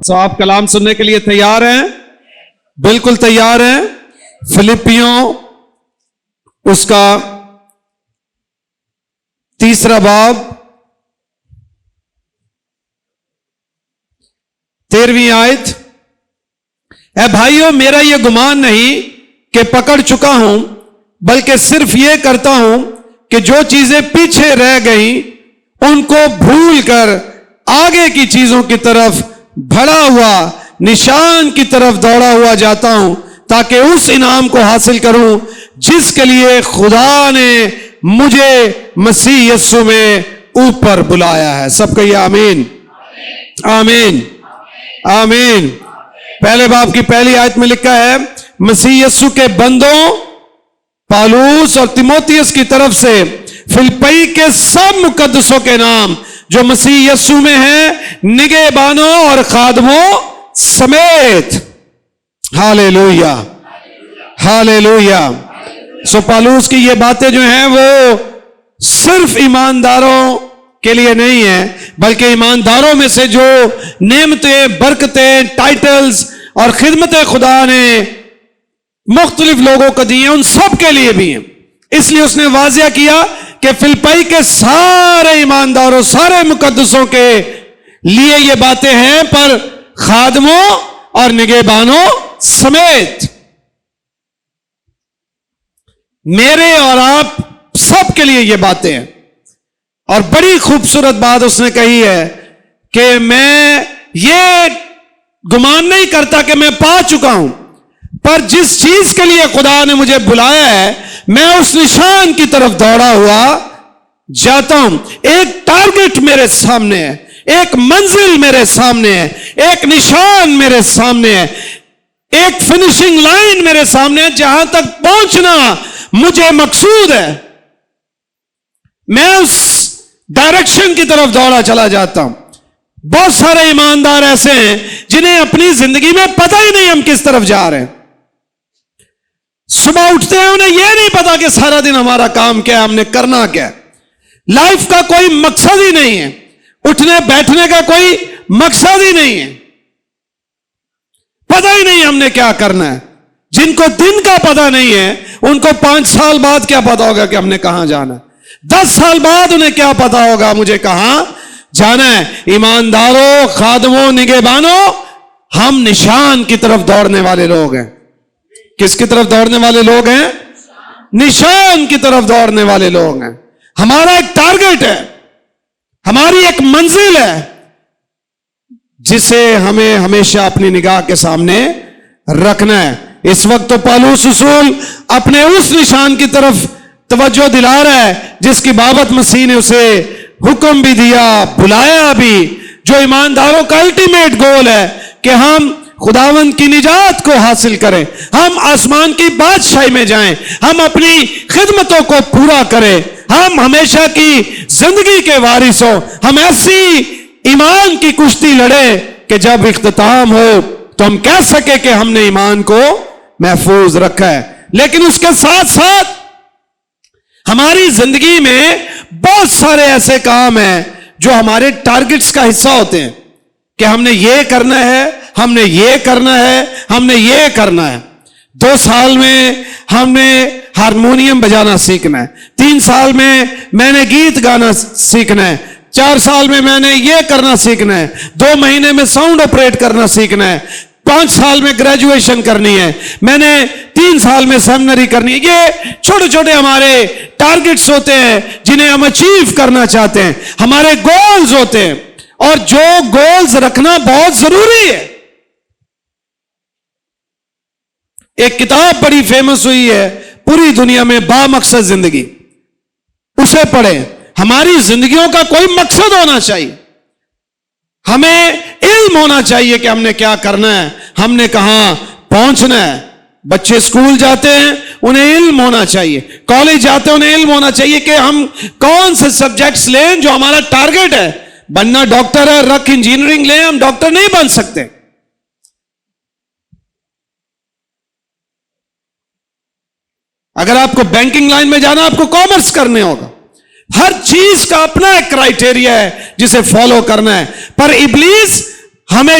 تو آپ کلام سننے کے لیے تیار ہیں؟ بالکل تیار ہیں؟ فلپیوں اس کا 3 باب 13ویں آیت. اے بھائیو، میرا یہ گمان نہیں کہ پکڑ چکا ہوں، بلکہ صرف یہ کرتا ہوں کہ جو چیزیں پیچھے رہ گئیں ان کو بھول کر آگے کی چیزوں کی طرف بڑھا ہوا نشان کی طرف دوڑا ہوا جاتا ہوں، تاکہ اس انعام کو حاصل کروں جس کے لیے خدا نے مجھے مسیح یسوع میں اوپر بلایا ہے. سب کہیے آمین آمین آمین. پہلے باب کی پہلی آیت میں لکھا ہے، مسیح یسوع کے بندوں پالوس اور تیموتھیوس کی طرف سے فلپئی کے سب مقدسوں کے نام جو مسیح یسوع میں ہیں، نگہبانوں اور خادموں سمیت. ہالےلویا ہالےلویا. سو پالوس کی یہ باتیں جو ہیں وہ صرف ایمانداروں کے لیے نہیں ہیں، بلکہ ایمانداروں میں سے جو نعمتیں، برکتیں، ٹائٹلز اور خدمت خدا نے مختلف لوگوں کو دی ہیں، ان سب کے لیے بھی ہیں. اس لیے اس نے واضح کیا کہ فلپئی کے سارے ایمانداروں، سارے مقدسوں کے لیے یہ باتیں ہیں، پر خادموں اور نگہبانوں سمیت میرے اور آپ سب کے لیے یہ باتیں ہیں. اور بڑی خوبصورت بات اس نے کہی ہے کہ میں یہ گمان نہیں کرتا کہ میں پا چکا ہوں، پر جس چیز کے لیے خدا نے مجھے بلایا ہے میں اس نشان کی طرف دوڑا ہوا جاتا ہوں. ایک ٹارگٹ میرے سامنے ہے، ایک منزل میرے سامنے ہے، ایک نشان میرے سامنے ہے، ایک فنیشنگ لائن میرے سامنے ہے جہاں تک پہنچنا مجھے مقصود ہے. میں اس ڈائریکشن کی طرف دوڑا چلا جاتا ہوں. بہت سارے ایماندار ایسے ہیں جنہیں اپنی زندگی میں پتہ ہی نہیں ہم کس طرف جا رہے ہیں. صبح اٹھتے ہیں انہیں یہ نہیں پتا کہ سارا دن ہمارا کام کیا ہے، ہم نے کرنا کیا ہے. لائف کا کوئی مقصد ہی نہیں ہے، اٹھنے بیٹھنے کا کوئی مقصد ہی نہیں ہے، پتہ ہی نہیں ہم نے کیا کرنا ہے. جن کو دن کا پتہ نہیں ہے ان کو 5 سال بعد کیا پتا ہوگا کہ ہم نے کہاں جانا ہے. 10 سال بعد انہیں کیا پتا ہوگا مجھے کہاں جانا ہے. ایمانداروں، خادموں، نگہبانوں، ہم نشان کی طرف دوڑنے والے لوگ ہیں. کس کی طرف دوڑنے والے لوگ ہیں؟ نشان کی طرف دوڑنے والے لوگ ہیں. ہمارا ایک ٹارگٹ ہے، ہماری ایک منزل ہے جسے ہمیں ہمیشہ اپنی نگاہ کے سامنے رکھنا ہے. اس وقت تو پالوس رسول اپنے اس نشان کی طرف توجہ دلا رہا ہے جس کی بابت مسیح نے اسے حکم بھی دیا، بلایا بھی، جو ایمانداروں کا الٹیمیٹ گول ہے کہ ہم خداوند کی نجات کو حاصل کریں، ہم آسمان کی بادشاہی میں جائیں، ہم اپنی خدمتوں کو پورا کریں، ہم ہمیشہ کی زندگی کے وارث ہوں. ہم ایسی ایمان کی کشتی لڑیں کہ جب اختتام ہو تو ہم کہہ سکیں کہ ہم نے ایمان کو محفوظ رکھا ہے. لیکن اس کے ساتھ ساتھ ہماری زندگی میں بہت سارے ایسے کام ہیں جو ہمارے ٹارگٹس کا حصہ ہوتے ہیں کہ ہم نے یہ کرنا ہے، ہم نے یہ کرنا ہے، ہم نے یہ کرنا ہے. 2 سال میں ہم نے ہارمونیم بجانا سیکھنا ہے، 3 سال میں نے گیت گانا سیکھنا ہے، 4 سال میں نے یہ کرنا سیکھنا ہے، 2 مہینے میں ساؤنڈ آپریٹ کرنا سیکھنا ہے، 5 سال میں گریجویشن کرنی ہے، میں نے 3 سال میں سیمنری کرنی ہے. یہ چھوٹے چھوٹے ہمارے ٹارگٹس ہوتے ہیں جنہیں ہم اچیو کرنا چاہتے ہیں، ہمارے گولز ہوتے ہیں. اور جو گولز رکھنا بہت ضروری ہے. ایک کتاب بڑی فیمس ہوئی ہے پوری دنیا میں، با مقصد زندگی. اسے پڑھیں. ہماری زندگیوں کا کوئی مقصد ہونا چاہیے، ہمیں علم ہونا چاہیے کہ ہم نے کیا کرنا ہے، ہم نے کہاں پہنچنا ہے. بچے اسکول جاتے ہیں انہیں علم ہونا چاہیے، کالج جاتے ہیں انہیں علم ہونا چاہیے کہ ہم کون سے سبجیکٹس لیں جو ہمارا ٹارگٹ ہے. بننا ڈاکٹر ہے، رکھ انجینئرنگ لیں، ہم ڈاکٹر نہیں بن سکتے. اگر آپ کو بینکنگ لائن میں جانا آپ کو کامرس کرنے ہوگا. ہر چیز کا اپنا ایک کرائیٹیریا ہے جسے فالو کرنا ہے. پر ابلیس ہمیں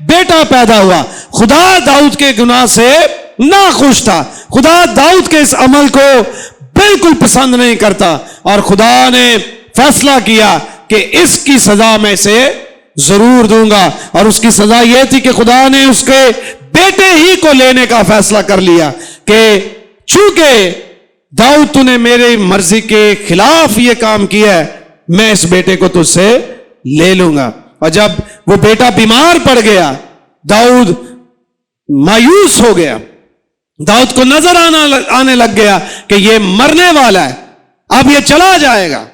بیٹا پیدا ہوا. خدا داؤد کے گناہ سے ناخوش تھا. خدا داؤد کے اس عمل کو بالکل پسند نہیں کرتا, اور خدا نے فیصلہ کیا کہ اس کی سزا میں سے ضرور دوں گا. اور اس کی سزا یہ تھی کہ خدا نے اس کے بیٹے ہی کو لینے کا فیصلہ کر لیا کہ چونکہ داؤد تو نے میری مرضی کے خلاف یہ کام کیا ہے, میں اس بیٹے کو تجھ سے لے لوں گا. اور جب وہ بیٹا بیمار پڑ گیا, داؤد مایوس ہو گیا. داؤد کو نظر آنے لگ گیا کہ یہ مرنے والا ہے, اب یہ چلا جائے گا.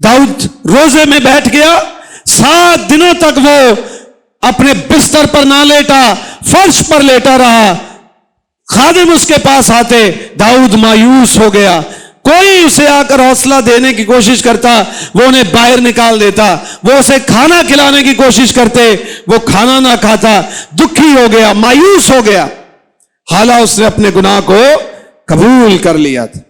داؤد روزے میں بیٹھ گیا. 7 دنوں تک وہ اپنے بستر پر نہ لیٹا, فرش پر لیٹا رہا. خادم اس کے پاس آتے, داؤد مایوس ہو گیا. کوئی اسے آ کر حوصلہ دینے کی کوشش کرتا, وہ انہیں باہر نکال دیتا. وہ اسے کھانا کھلانے کی کوشش کرتے, وہ کھانا نہ کھاتا. دکھی ہو گیا, مایوس ہو گیا. حالانکہ اس نے اپنے گناہ کو قبول کر لیا تھا.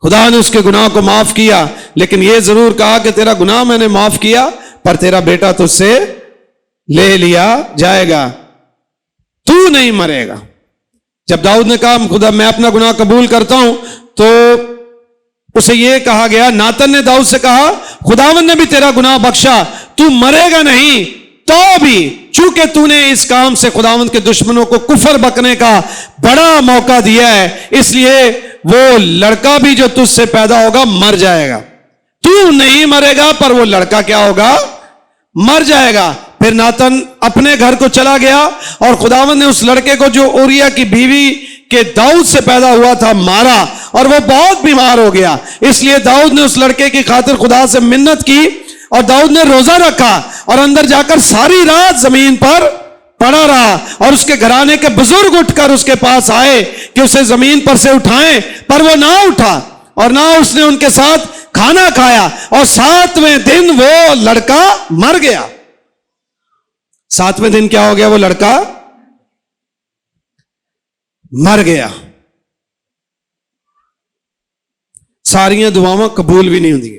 خدا نے اس کے گناہ کو معاف کیا, لیکن یہ ضرور کہا کہ تیرا گناہ میں نے معاف کیا, پر تیرا بیٹا تجھ سے لے لیا جائے گا, تو نہیں مرے گا. جب داؤد نے کہا خدا میں اپنا گناہ قبول کرتا ہوں, تو اسے یہ کہا گیا, ناتن نے داؤد سے کہا خداوند نے بھی تیرا گناہ بخشا, تو مرے گا نہیں. تو بھی چونکہ تو نے اس کام سے خداوند کے دشمنوں کو کفر بکنے کا بڑا موقع دیا ہے, اس لیے وہ لڑکا بھی جو تجھ سے پیدا ہوگا مر جائے گا. تو نہیں مرے گا, پر وہ لڑکا کیا ہوگا, مر جائے گا. پھر ناتن اپنے گھر کو چلا گیا, اور خداوند نے اس لڑکے کو جو اوریا کی بیوی کے داؤد سے پیدا ہوا تھا مارا, اور وہ بہت بیمار ہو گیا. اس لیے داؤد نے اس لڑکے کی خاطر خدا سے منت کی, اور داؤد نے روزہ رکھا, اور اندر جا کر ساری رات زمین پر پڑا رہا. اور اس کے گھرانے کے بزرگ اٹھ کر اس کے پاس آئے کہ اسے زمین پر سے اٹھائیں, پر وہ نہ اٹھا, اور نہ اس نے ان کے ساتھ کھانا کھایا. اور 7ویں دن وہ لڑکا مر گیا. 7ویں دن کیا ہو گیا, وہ لڑکا مر گیا. ساریاں دعاواں قبول بھی نہیں ہوتی.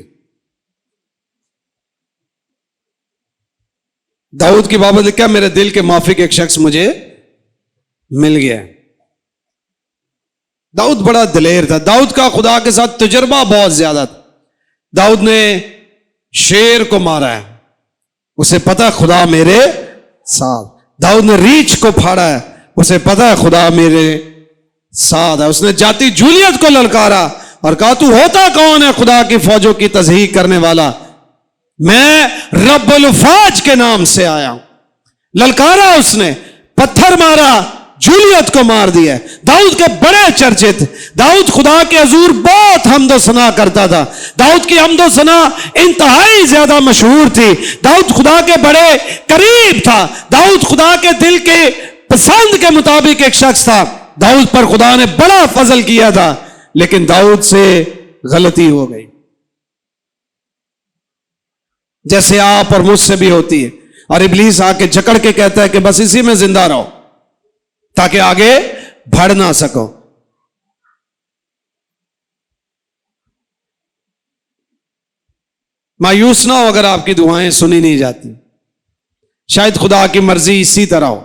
داؤد کی بابت لکھا, میرے دل کے موافق ایک شخص مجھے مل گیا. داؤد بڑا دلیر تھا. داؤد کا خدا کے ساتھ تجربہ بہت زیادہ تھا. داؤد نے شیر کو مارا ہے, اسے پتا خدا میرے ساتھ. داؤد نے ریچھ کو پھاڑا ہے, اسے پتا ہے خدا میرے ساتھ ہے. اس نے جاتی جولیت کو للکارا اور کہا تو ہوتا کون ہے خدا کی فوجوں کی تضحیق کرنے والا, میں رب الفاج کے نام سے آیا ہوں. للکارا اس نے, پتھر مارا, جولیت کو مار دیا. داؤد کے بڑے چرچے تھے. داؤد خدا کے حضور بہت حمد و ثنا کرتا تھا. داؤد کی حمد و ثنا انتہائی زیادہ مشہور تھی. داؤد خدا کے بڑے قریب تھا. داؤد خدا کے دل کے پسند کے مطابق ایک شخص تھا. داؤد پر خدا نے بڑا فضل کیا تھا, لیکن داؤد سے غلطی ہو گئی, جیسے آپ اور مجھ سے بھی ہوتی ہے. اور ابلیس آ کے جکڑ کے کہتا ہے کہ بس اسی میں زندہ رہو تاکہ آگے بڑھ نہ سکو. مایوس نہ ہو اگر آپ کی دعائیں سنی نہیں جاتی. شاید خدا کی مرضی اسی طرح ہو.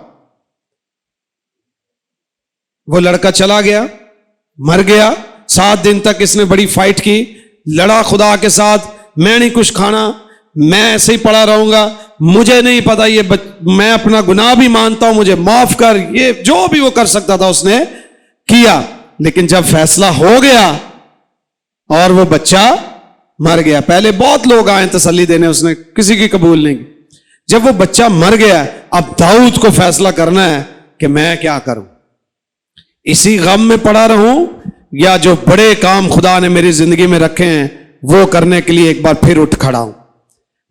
وہ لڑکا چلا گیا, مر گیا. 7 دن تک اس نے بڑی فائٹ کی, لڑا خدا کے ساتھ, میں نہیں کچھ کھانا, میں ایسے ہی پڑا رہوں گا, مجھے نہیں پتا, میں اپنا گناہ بھی مانتا ہوں, مجھے معاف کر. یہ جو بھی وہ کر سکتا تھا اس نے کیا. لیکن جب فیصلہ ہو گیا اور وہ بچہ مر گیا, پہلے بہت لوگ آئے تسلی دینے, اس نے کسی کی قبول نہیں کی. جب وہ بچہ مر گیا, اب داؤد کو فیصلہ کرنا ہے کہ میں کیا کروں. اسی غم میں پڑا رہوں یا جو بڑے کام خدا نے میری زندگی میں رکھے ہیں وہ کرنے کے لیے ایک بار پھر اٹھ کھڑا ہوں.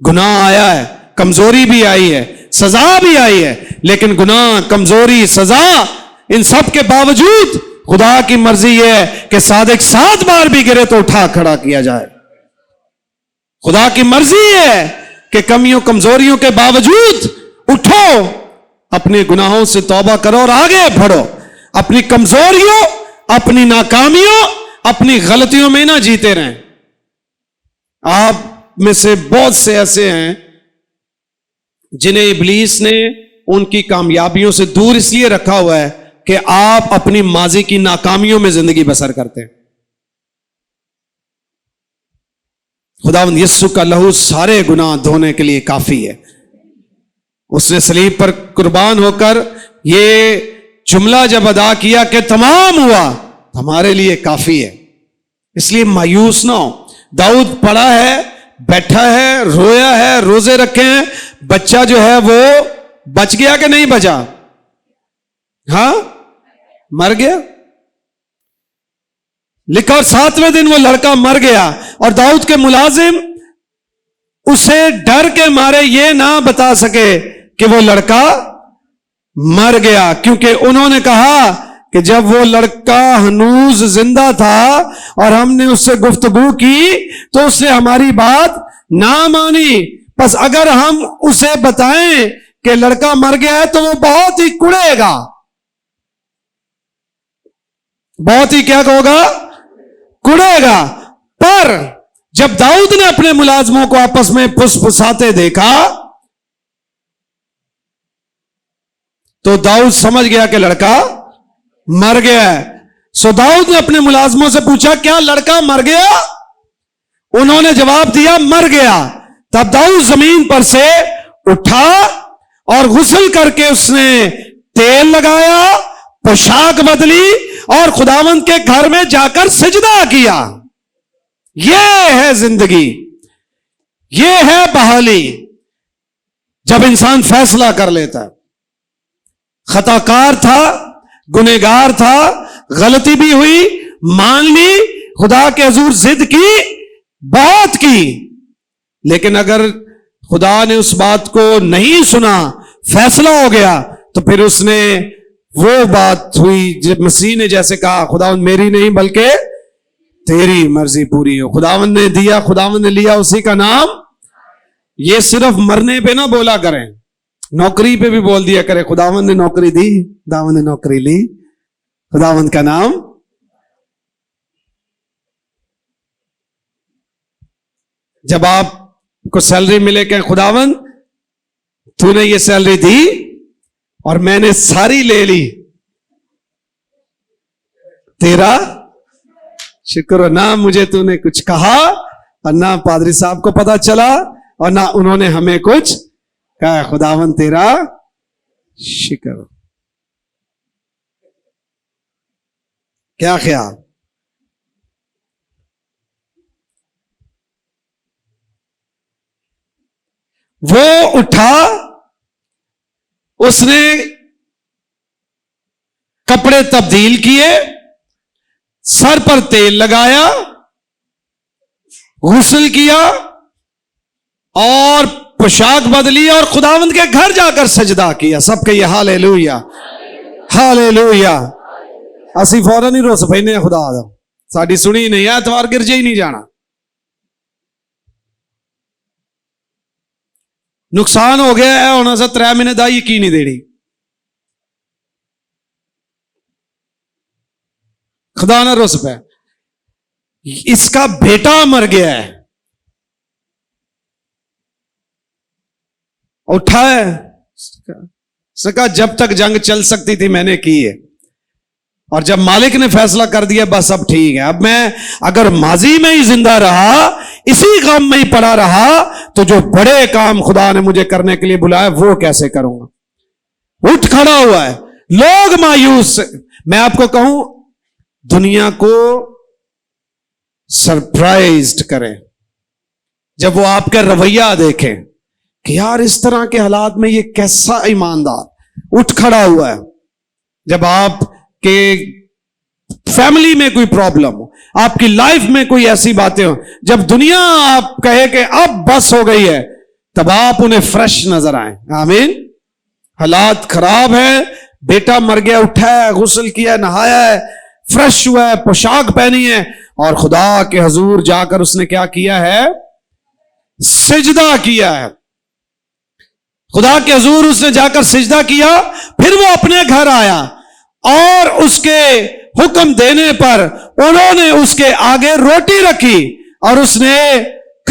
گناہ آیا ہے, کمزوری بھی آئی ہے, سزا بھی آئی ہے, لیکن گناہ, کمزوری, سزا, ان سب کے باوجود خدا کی مرضی یہ ہے کہ صادق 7 بار بھی گرے تو اٹھا کھڑا کیا جائے. خدا کی مرضی یہ ہے کہ کمیوں کمزوریوں کے باوجود اٹھو, اپنے گناہوں سے توبہ کرو اور آگے بڑھو. اپنی کمزوریوں, اپنی ناکامیوں, اپنی غلطیوں میں نہ جیتے رہیں. آپ میں سے بہت سے ایسے ہیں جنہیں ابلیس نے ان کی کامیابیوں سے دور اس لیے رکھا ہوا ہے کہ آپ اپنی ماضی کی ناکامیوں میں زندگی بسر کرتے ہیں. خداوند یسوع کا لہو سارے گناہ دھونے کے لیے کافی ہے. اس نے صلیب پر قربان ہو کر یہ جملہ جب ادا کیا کہ تمام ہوا، ہمارے لیے کافی ہے. اس لیے مایوس نہ ہو. داؤد پڑا ہے، بیٹھا ہے، رویا ہے، روزے رکھے ہیں، بچہ جو ہے وہ بچ گیا کہ نہیں بچا؟ ہاں، مر گیا. لکھا اور 7ویں دن وہ لڑکا مر گیا، اور داؤد کے ملازم اسے ڈر کے مارے یہ نہ بتا سکے کہ وہ لڑکا مر گیا، کیونکہ انہوں نے کہا کہ جب وہ لڑکا ہنوز زندہ تھا اور ہم نے اس سے گفتگو کی تو اس نے ہماری بات نہ مانی. بس اگر ہم اسے بتائیں کہ لڑکا مر گیا ہے تو وہ بہت ہی کڑے گا. بہت ہی کیا کہو گا؟ کڑے گا. پر جب داؤد نے اپنے ملازموں کو آپس میں پھسپھساتے دیکھا تو داؤد سمجھ گیا کہ لڑکا مر گیا ہے. سو داؤد نے اپنے ملازموں سے پوچھا کیا لڑکا مر گیا؟ انہوں نے جواب دیا مر گیا. تب داؤد زمین پر سے اٹھا اور غسل کر کے اس نے تیل لگایا، پوشاک بدلی اور خداوند کے گھر میں جا کر سجدہ کیا. یہ ہے زندگی، یہ ہے بحالی، جب انسان فیصلہ کر لیتا ہے. خطا کار تھا، گنہگار تھا، غلطی بھی ہوئی، مان لی، خدا کے حضور ضد کی، بہت کی، لیکن اگر خدا نے اس بات کو نہیں سنا، فیصلہ ہو گیا، تو پھر اس نے وہ بات ہوئی جب مسیح نے جیسے کہا خداوند میری نہیں بلکہ تیری مرضی پوری ہو. خداوند نے دیا، خداوند نے لیا، اسی کا نام. یہ صرف مرنے پہ نہ بولا کریں، نوکری پہ بھی بول دیا کرے خداوند نے نوکری دی، خداوند نے نوکری لی، خداوند کا نام. جب آپ کو سیلری ملے کہ خداوند تو نے یہ سیلری دی اور میں نے ساری لے لی، تیرا شکر ہو. نہ مجھے تو نے کچھ کہا اور نہ پادری صاحب کو پتا چلا اور نہ انہوں نے ہمیں کچھ کہا. خداوند تیرا شکر ہو. کیا خیال؟ وہ اٹھا، اس نے کپڑے تبدیل کیے، سر پر تیل لگایا، غسل کیا اور پوشاک بدلی اور خداوند کے گھر جا کر سجدہ کیا. سب کے یہ ہاللیلویا ہاللیلویا. اسی فوراً ہی روس پہنے خدا دا ساڈی سنی نہیں ہے، اتوار گرجے ہی نہیں جانا. نقصان ہو گیا ہے ہونا سا 3 مہینے دا یقین نہیں دیڑی. خدا نہ روس پہ. اس کا بیٹا مر گیا ہے، اٹھا ہے، اس نے کہا جب تک جنگ چل سکتی تھی میں نے کی ہے، اور جب مالک نے فیصلہ کر دیا بس اب ٹھیک ہے. اب میں اگر ماضی میں ہی زندہ رہا، اسی غم میں ہی پڑا رہا، تو جو بڑے کام خدا نے مجھے کرنے کے لیے بلایا وہ کیسے کروں گا. اٹھ کھڑا ہوا ہے. لوگ مایوس، میں آپ کو کہوں دنیا کو سرپرائزڈ کریں جب وہ آپ کا رویہ دیکھیں کہ یار اس طرح کے حالات میں یہ کیسا ایماندار اٹھ کھڑا ہوا ہے. جب آپ کہ فیملی میں کوئی پرابلم ہو، آپ کی لائف میں کوئی ایسی باتیں ہو، جب دنیا آپ کہے کہ اب بس ہو گئی ہے، تب آپ انہیں فریش نظر آئیں. آمین. حالات خراب ہیں، بیٹا مر گیا، اٹھا ہے، غسل کیا، نہایا ہے، فریش ہوا ہے، پوشاک پہنی ہے، اور خدا کے حضور جا کر اس نے کیا کیا ہے؟ سجدہ کیا ہے. خدا کے حضور اس نے جا کر سجدہ کیا. پھر وہ اپنے گھر آیا اور اس کے حکم دینے پر انہوں نے اس کے آگے روٹی رکھی اور اس نے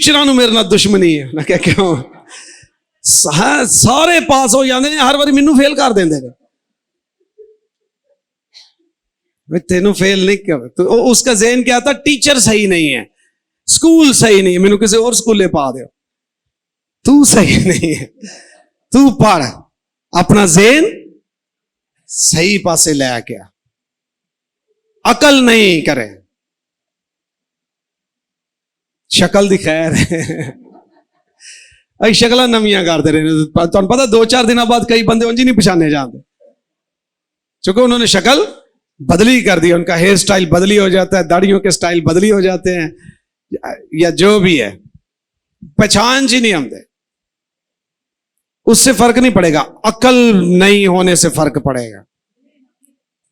ٹیچراں نوں میرے نال دشمنی ہے. میں کہ کیوں؟ سارے پاس ہو جاندے نے, ہر واری مینوں فیل کر دیندے نے. تینوں فیل نہیں کر. تو اس کا ذہن کیا تھا؟ ٹیچر صحیح نہیں ہے, اسکول صحیح نہیں ہے, مینوں کسی اور اسکولے پا دیو. تو صحیح نہیں ہے, تو پڑھ, اپنا ذہن صحیح پاسے لے کے آ, عقل نہیں کرے. شکل دی خیر ہے, شکلاں نمیاں کرتے رہے. تمہیں پتا 2-4 دنوں بعد کئی بندے انجی نہیں پچھانے جاتے, چونکہ انہوں نے شکل بدلی کر دی, ان کا ہیئر سٹائل بدلی ہو جاتا ہے, داڑھیوں کے سٹائل بدلی ہو جاتے ہیں, یا جو بھی ہے, پہچان جی نہیں آتے. اس سے فرق نہیں پڑے گا, عقل نہیں ہونے سے فرق پڑے گا.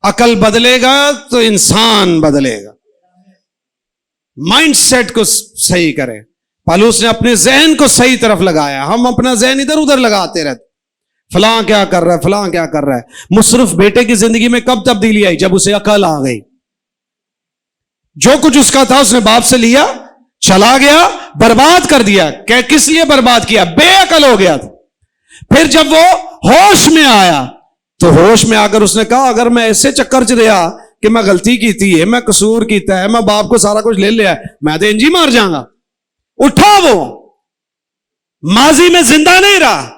عقل بدلے گا تو انسان بدلے گا. مائنڈ سیٹ کو صحیح کرے. پالوس نے اپنے ذہن کو صحیح طرف لگایا. ہم اپنا ذہن ادھر ادھر لگاتے رہتے, فلاں کیا کر رہا ہے, فلاں کیا کر رہا ہے. مصرف بیٹے کی زندگی میں کب تبدیلی آئی؟ جب اسے عقل آ گئی. جو کچھ اس کا تھا اس نے باپ سے لیا, چلا گیا, برباد کر دیا. کس لیے برباد کیا؟ بے عقل ہو گیا تھا. پھر جب وہ ہوش میں آیا تو ہوش میں آ کر اس نے کہا اگر میں ایسے چکر چ رہا کہ میں غلطی کیتی ہے, میں قصور کیتا ہے, میں باپ کو سارا کچھ لے لیا ہے, میں تو انجی مار جاؤں گا. اٹھا, وہ ماضی میں زندہ نہیں رہا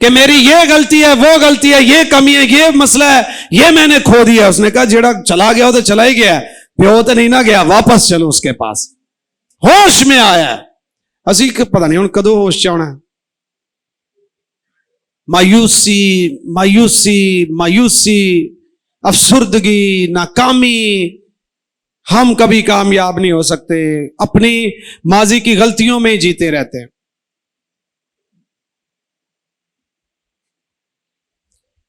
کہ میری یہ غلطی ہے, وہ غلطی ہے, یہ کمی ہے, یہ مسئلہ ہے, یہ میں نے کھو دیا. اس نے کہا جیڑا چلا گیا ہو تو چلا ہی گیا ہے, پیو تو نہیں نہ گیا, واپس چلو اس کے پاس. ہوش میں آیا. اسی پتہ نہیں ہوں کدو ہوش چ آنا ہے. مایوسی مایوسی مایوسی, افسردگی, ناکامی. ہم کبھی کامیاب نہیں ہو سکتے, اپنی ماضی کی غلطیوں میں جیتے رہتے ہیں.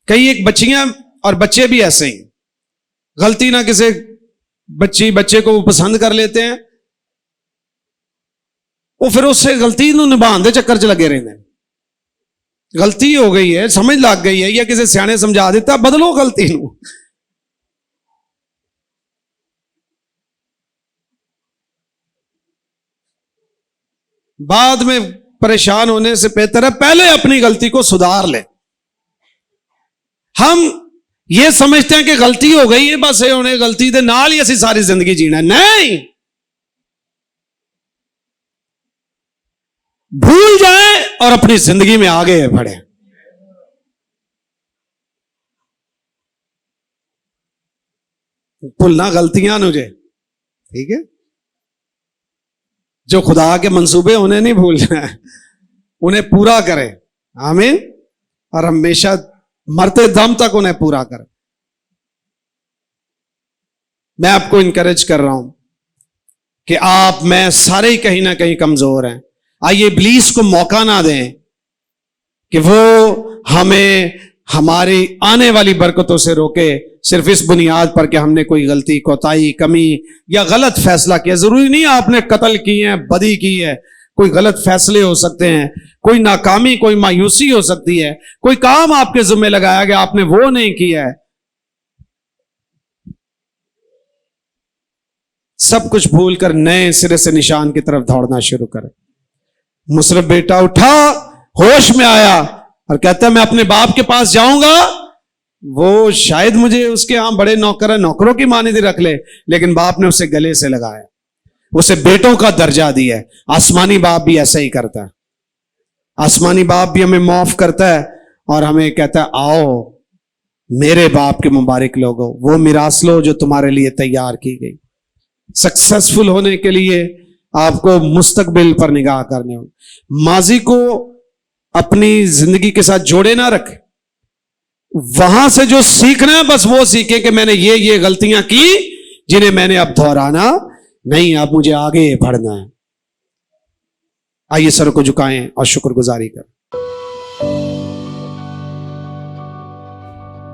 کئی ایک بچیاں اور بچے بھی ایسے ہی, غلطی نہ کسی بچے کو پسند کر لیتے ہیں, وہ پھر اس سے غلطی نو نبھان دے چکر چ لگے رہتے ہیں. غلطی ہو گئی ہے, سمجھ لگ گئی ہے, یا کسی سیانے سمجھا دیتا, بدلو غلطی نو. بعد میں پریشان ہونے سے بہتر ہے پہلے اپنی غلطی کو سدھار لیں. ہم یہ سمجھتے ہیں کہ غلطی ہو گئی ہے بس انہیں غلطی دے نال ہی اسی ساری زندگی جینا ہے. نہیں, بھول جائیں اور اپنی زندگی میں آگے بڑھیں. بھولنا غلطیاں مجھے, ٹھیک ہے, جو خدا کے منصوبے انہیں نہیں بھولنا ہے, انہیں پورا کرے. آمین. اور ہمیشہ مرتے دم تک انہیں پورا کرے. میں آپ کو انکریج کر رہا ہوں کہ آپ میں سارے ہی کہیں نہ کہیں کمزور ہیں. آئیے ابلیس کو موقع نہ دیں کہ وہ ہمیں ہماری آنے والی برکتوں سے روکے, صرف اس بنیاد پر کہ ہم نے کوئی غلطی, کوتاہی, کمی یا غلط فیصلہ کیا. ضروری نہیں آپ نے قتل کی ہے, بدی کی ہے, کوئی غلط فیصلے ہو سکتے ہیں, کوئی ناکامی, کوئی مایوسی ہو سکتی ہے, کوئی کام آپ کے ذمہ لگایا گیا آپ نے وہ نہیں کیا ہے. سب کچھ بھول کر نئے سرے سے نشان کی طرف دوڑنا شروع کرے. مصرف بیٹا اٹھا, ہوش میں آیا اور کہتا ہے میں اپنے باپ کے پاس جاؤں گا. وہ شاید مجھے اس کے ہاں بڑے نوکر ہیں, نوکروں کی مانند رکھ لے, لیکن باپ نے اسے گلے سے لگایا, اسے بیٹوں کا درجہ دیا ہے. آسمانی باپ بھی ایسا ہی کرتا ہے. آسمانی باپ بھی ہمیں معاف کرتا ہے اور ہمیں کہتا ہے آؤ میرے باپ کے مبارک لوگوں, وہ میراث لو جو تمہارے لیے تیار کی گئی. سکسیسفل ہونے کے لیے آپ کو مستقبل پر نگاہ کرنے ہوں. ماضی کو اپنی زندگی کے ساتھ جوڑے نہ رکھے, وہاں سے جو سیکھنا ہے بس وہ سیکھیں کہ میں نے یہ غلطیاں کی جنہیں میں نے اب دہرانا نہیں, اب مجھے آگے بڑھنا ہے. آئیے سر کو جھکائیں اور شکر گزاری کریں.